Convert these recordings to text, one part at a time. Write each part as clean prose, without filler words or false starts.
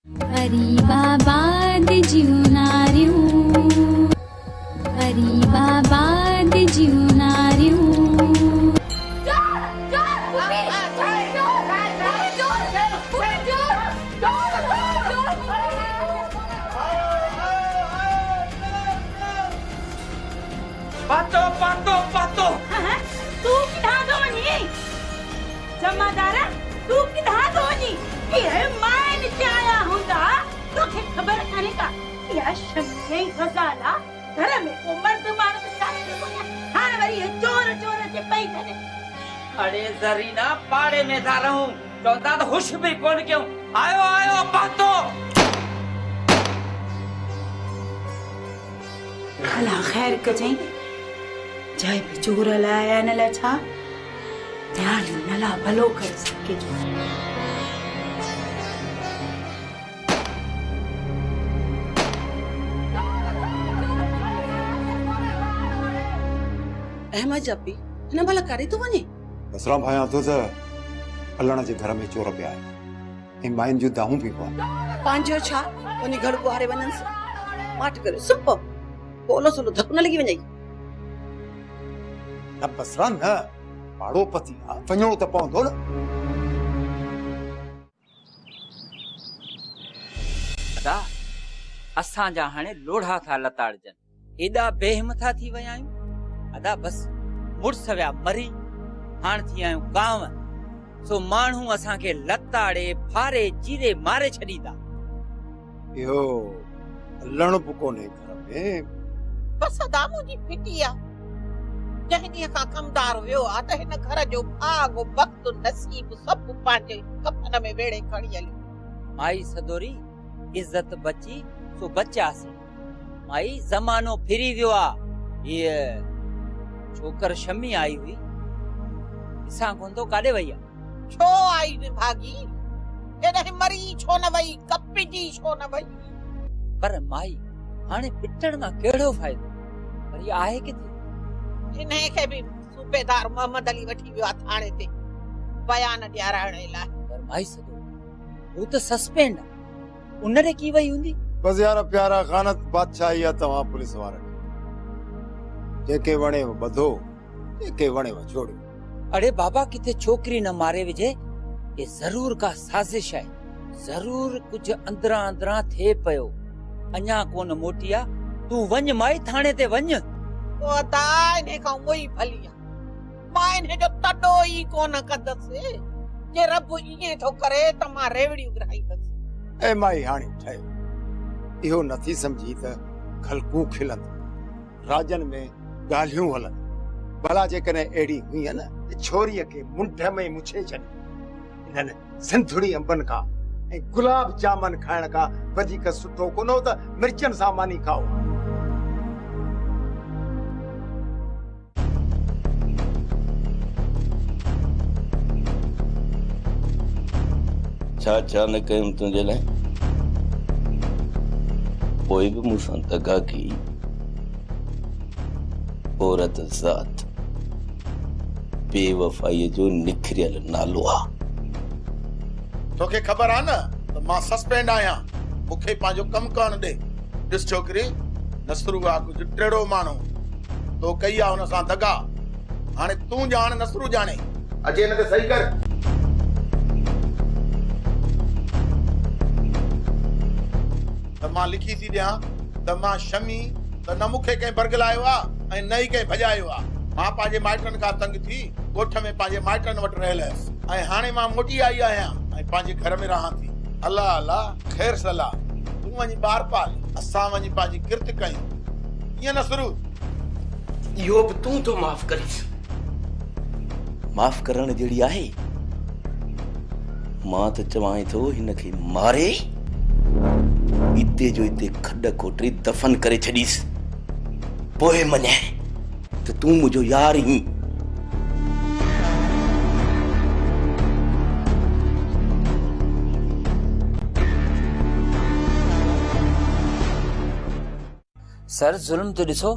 अरीबाबाद जीवनार्यू, अरीबाबाद जीवनार्यू। पातो पातो पातो तू किधा दोनी जमादार तू किधा दोनी ये मायन चाया हुंदा तोखे खबर काने का या शम्मे गजाला घर में को मर्द मानस चाहे को हां वरी चोर चोर के पई थने। अरे जरीना पाड़े में था रहूं चौथा तो हुश भी कौन क्यों आयो आयो पातो भला खैर कजई जाए भी चोर लाया न लछा ध्यान नला भलो कर सके जो अहमद जब्बी न भला करे तो वने बसराम भाई तो अल्लाह जे घर में चोर पिया है माइन जो दाहू भी को पांजो छा वनी घर को हारे वनन से माट करे सुप बोलो सुनो धक न लगी वई अब बसरा न पाड़ो पति आ वणो त पवंदो न। अदा असां जा हाणे लोढ़ा था लताड़जन एडा बेहिमथा थी वया आहियूं। अदा बस मुड़स विया मरी हाण थी आहियूं गांव सो माण्हू असां खे लताड़े फारे जीरे मारे छॾींदा। यो लण पुकोने घर में बस दामू जी फिटिया जहनी का कमदार वियो आ त हिन घर जो भाग वक्त नसीब सब पांजे कफन में वेड़े खड़ी हली। माई सदोरी इज्जत बची सो बचासी माई जमानो फिरी वियो आ। ये छोकर शमी आई हुई इसा कोंदो काडे वईया छो आई ने भागी जॾहिं मरी छो न वई कपजी छो न वई। पर माई हाणे पिटण मां केड़ो फ़ाइदो पर ये आहे किथे इन्हे के भी सूबेदार मोहम्मद अली वठी वियो थाणे ते बयान ॾियाराइण लाइ। पर माई सदो वो तो सस्पेंड आ उनरे की वई हुंदी। बस यार प्यारा खानत बादशाही आ तवा पुलिस वारन जेके वणे बधो जेके वणे छोड़ो। अरे बाबा किथे छोकरी न मारे विजे ये जरूर का साजिश है जरूर कुछ अंदरा अंदरा थे पयो अन्या कोन मोटिया तू वञ माई थाणे ते वञ। ओ ता इन्हे का मोई भलिया मां इन्हे जो तडो ई कोन कदसे जे रब इए थो करे त मां रेवड़ी उगराई बस। ए माई हाणी ठहे इहो नथी समझी त खलकू खिलन राजन में गालियूं हलन भला जे कने एड़ी हुई है न छोरी के मुंड में मुछे छडी इनन सिंधुड़ी अंबन का ए गुलाब जामन खाइण का वधिक सुठो कोनो त मिर्चन सामानी खाओ। छा छा न कयूं तुंहिंजे लाइ पोइ बि मूंसां दगा की औरत ज़ात बेवफाई जो निखरियल नालो आहे। तोखे ख़बर आ न त मां सस्पेंड आहियां मूंखे पंहिंजो कम करण ॾे। ॾिस छोकिरी नसरू आहे कुझु टेढ़ो माण्हू तो कई आहे हुन सां दगा हाणे तूं ॼाण नसरू ॼाणे अचे हिन खे सही कर। त मां लिखी थी ॾियां त मां शमी त न मूंखे कंहिं बरगलायो आहे ऐं न ई कंहिं भॼायो आहे। मां पंहिंजे माइटनि खां तंग थी ॻोठ में पंहिंजे माइटनि वटि रहियल हुयसि ऐं हाणे मां मोटी आई आहियां ऐं पंहिंजे घर में रहां थी। अल्लाह अल्लाह ख़ैर सलाह तूं वञी ॿार पाल असां वञी पंहिंजी किरत कयूं ईअं न शुरू। इहो बि तूं तो माफ़ करीस माफ़ करण जहिड़ी आहे मां त चवां थो हिन खे मारे इते जो इते खड कोटरी दफन करे छॾीस पोइ मञे त तूं मुंहिंजो यार ही। सर जुल्म तो ॾिसो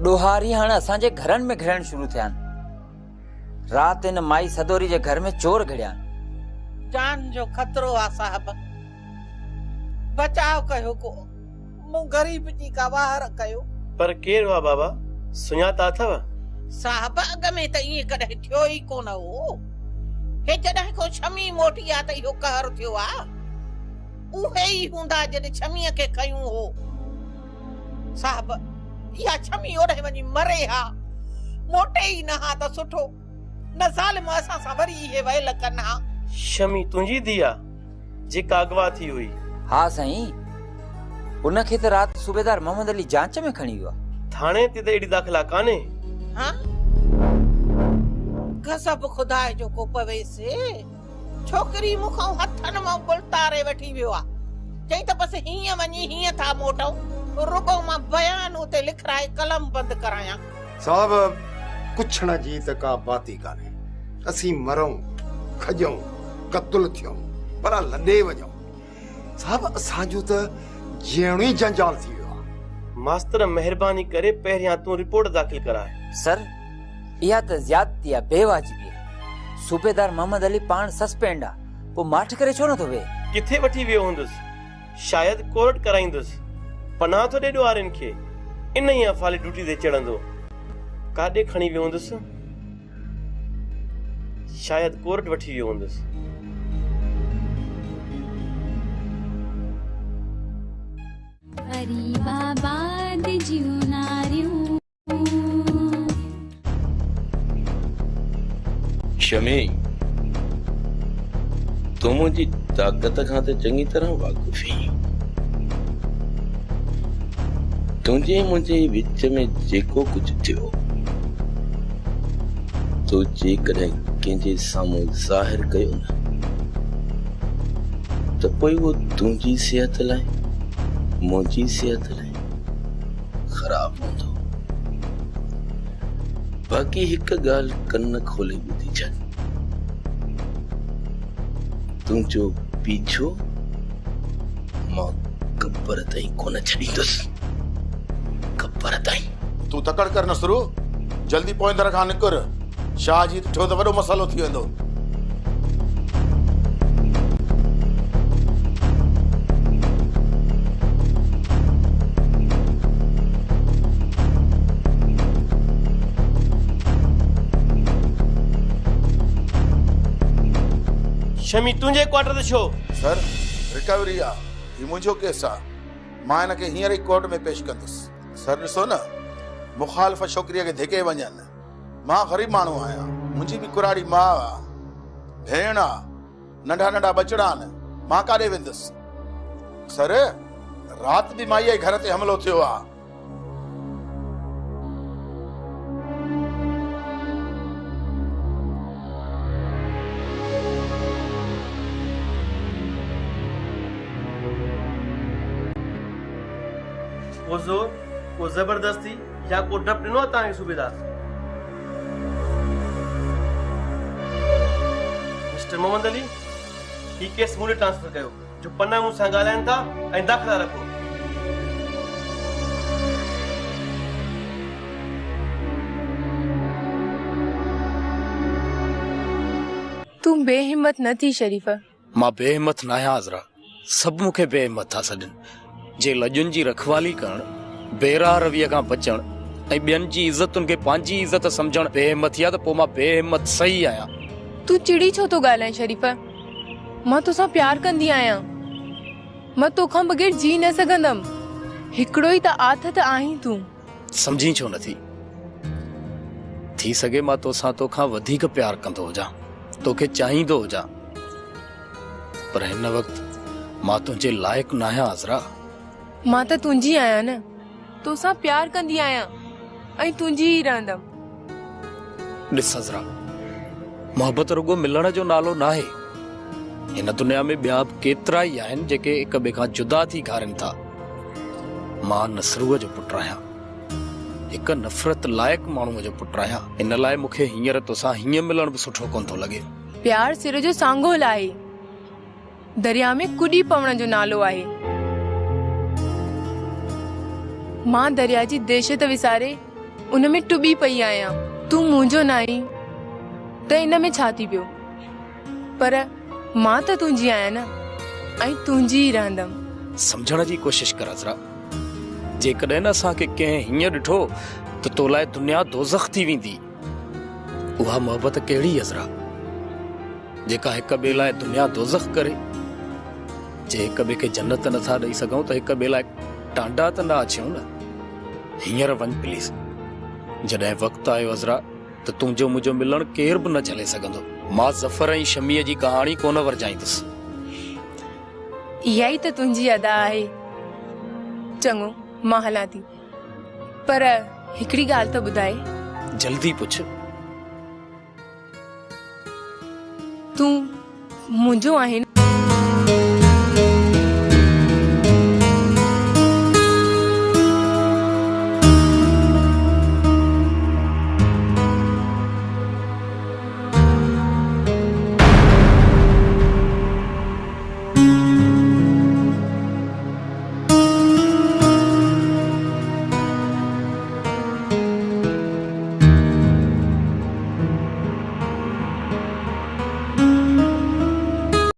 ॾोहारी हाणे असांजे घरनि में घिरण शुरू थिया आहिनि। रात इन माई सदोरी जे घर में चोर घड़िया जान जो खतरो आ साहब बचाव कयो को मूं गरीब जी का वार कयो। पर केर हुआ बाबा सुञाता अथव? साहब अॻ में त ईअं कॾहिं थियो ई कोन हो। हे जॾहिं को छमी मोटी आ त इहो कहर थियो आ। उहे ई हूंदा जॾहिं छमीअ खे कयूं हो। साहब इहा छमी ओॾे वञी मरे हा, मोटे ई न हा त सुठो, न ज़ालिम असां सां वरी इहे वहिल कनि हा। शमी तुंहिंजी धीअ जेका अगवा थी हुई? हाँ साईं, उनखे त राति सूबेदार मोहम्मद अली जांच में खणी वियो। थाणे ते त एॾी दाख़िला कान्हे। हाँ गज़ब खुदा जो को पवेसे। छोकरी मुखां हथन मां बुलतारे वठी वियो आ। चई त बस हीअं वञी हीअं था मोटऊं, रुगो मां बयान उते लिखराए कलम बंद करायां। साहब कुछ न जी त का बाती कान्हे। असीं मरूं, खजऊं, कत्ल थियूं, पर लॾे वञूं। साहब असांजो त जीअणो ई जंजाल थी वियो आहे। मास्टर महिरबानी करे पहिरियां तूं रिपोर्ट दाख़िल कराए। सर इहा त ज़्यादती आहे, बेवाजिबी आहे। सूबेदार मोहम्मद अली पाण सस्पेंड आहे, पोइ माठ करे छो नथो वेहे? किथे वठी वियो हूंदुसि? शायदि कोर्ट कराईंदुसि। पनाह थो ॾे ॾुआरिन खे, इन ई अफ़ाली ड्यूटी ते चढ़ंदो। काॾे खणी वियो हूंदुसि? शायदि कोर्ट वठी वियो हूंदुसि। अरे बाबा दे जीवनारियूं। शमी तूं मुंहिंजी ताक़त खां त चङी तरह वाक़ुफ़ आहीं। तुंहिंजे मुंहिंजे विच में जेको कुझु थियो, तो जेकॾहिं कंहिंजे साम्हूं ज़ाहिर कयो न, त पोइ उहो तुंहिंजी सिहत लाइ, मुंहिंजी सिहत लाइ ख़राब हूंदो। बाक़ी हिकु ॻाल्हि कन खोले ॿुधी छॾ, तुंहिंजो पीछो मां क़बर ताईं कोन छॾींदुसि। क़बर ताईं। तूं तकड़ कर न शुरू, जल्दी पोइंदड़ खां निकर। शाह जी थियो त वॾो मसइलो थी वेंदो। शमी तुंहिंजे क्वार्टर ते छो? सर रिकवरी आ, ही मुंहिंजो केस आ। मां हिनखे हींअर ई कोर्ट में पेश कंदुसि। सर ॾिसो न, मुखालिफ़ छोकिरीअ खे धिके वञनि। मां ग़रीब माण्हू आहियां, मुंहिंजी बि कुराड़ी माउ आ, भेण आ, नंढा नंढा बचड़ा आहिनि। मां काॾे वेंदुसि? सर राति बि माईअ जे घर ते हमिलो थियो आ। को ज़ोर, को ज़बरदस्ती या को डप ॾिनो तव्हांखे सूबेदार? मिस्टर मोहम्मद अली, ही केस मूं ॾे ट्रांसफर कयो। जो पन्ना मूं सां ॻाल्हाइनि था ऐं दाख़िला रखो। तूं बेहिम्मत न थी शरीफ़। मां बेहिम्मत न आहियां आज़रा, सभु मूंखे बेहिम्मत था सॾनि। जे लॼुनि जी रखवाली करण, बेराह रवीअ खां बचण ऐं ॿियनि जी इज़तुनि खे पंहिंजी इज़त सम्झण बेहिम्मत आहे, त पोइ मां बेहिम्मत सही आहियां। तूं चिड़ी छो थो ॻाल्हाए शरीफ़? मां तोसां प्यार कंदी आहियां। मां तोखां बग़ैर जी न सघंदमि। हिकिड़ो ई त आथ त आहीं तूं। समझी छो नथी? थी सघे मां तोखां वधीक प्यार कंदो हुजां, तोखे चाहींदो हुजां, पर हिन वक़्तु मां तुंहिंजे लाइक़ु न आहियां आज़रा। मां त तुंहिंजी आहियां न, तोसां प्यार कंदी आहियां ऐं तुंहिंजी ई रहंदमि। ॾिस आज़रा, मोहबत रुगो मिलण जो नालो न आहे। हिन दुनिया में ॿिया बि केतिरा ई आहिनि जेके हिक ॿिए खां जुदा थी घारनि था। मां नसरूअ जो पुटु आहियां, हिक नफ़रत लाइक़ु माण्हूअ जो पुटु आहियां। इन लाइ मूंखे हींअर तोसां हीअं मिलण बि सुठो कोन थो लॻे। प्यार सिर जो सांगोल आहे, दरिया में कुॾी पवण जो नालो आहे। मां दरिया जी दहशत विसारे उन में टुॿी पई आहियां। तूं मुंहिंजो न आहीं त इन में छा थी पियो? पर मां त तुंहिंजी आहियां न, ऐं तुंहिंजी ई रहंदमि। समझण जी कोशिश कर अज़रा। जेकॾहिं न असांखे कंहिं हीअं ॾिठो त तो लाइ दुनिया दोज़ख थी वेंदी। उहा मोहबत कहिड़ी अज़रा जेका हिक ॿिए लाइ दुनिया दोज़ख करे। जे हिक ॿिए खे जन्नत नथा ॾेई सघूं त हिक ॿिए लाइ टांडा त न अचूं न। हींअर वञ प्लीज़। जॾहिं वक़्तु आयो अज़रा त तुंहिंजो मुंहिंजो मिलण केर बि न झले सघंदो। मां ज़फ़र ऐं शमीअ जी कहाणी कोन वरजाईंदुसि। इहा ई त तुंहिंजी अदा आहे। चङो मां हलां थी, पर हिकिड़ी ॻाल्हि त ॿुधाए। जल्दी पुछ। तूं मुंहिंजो आहे न?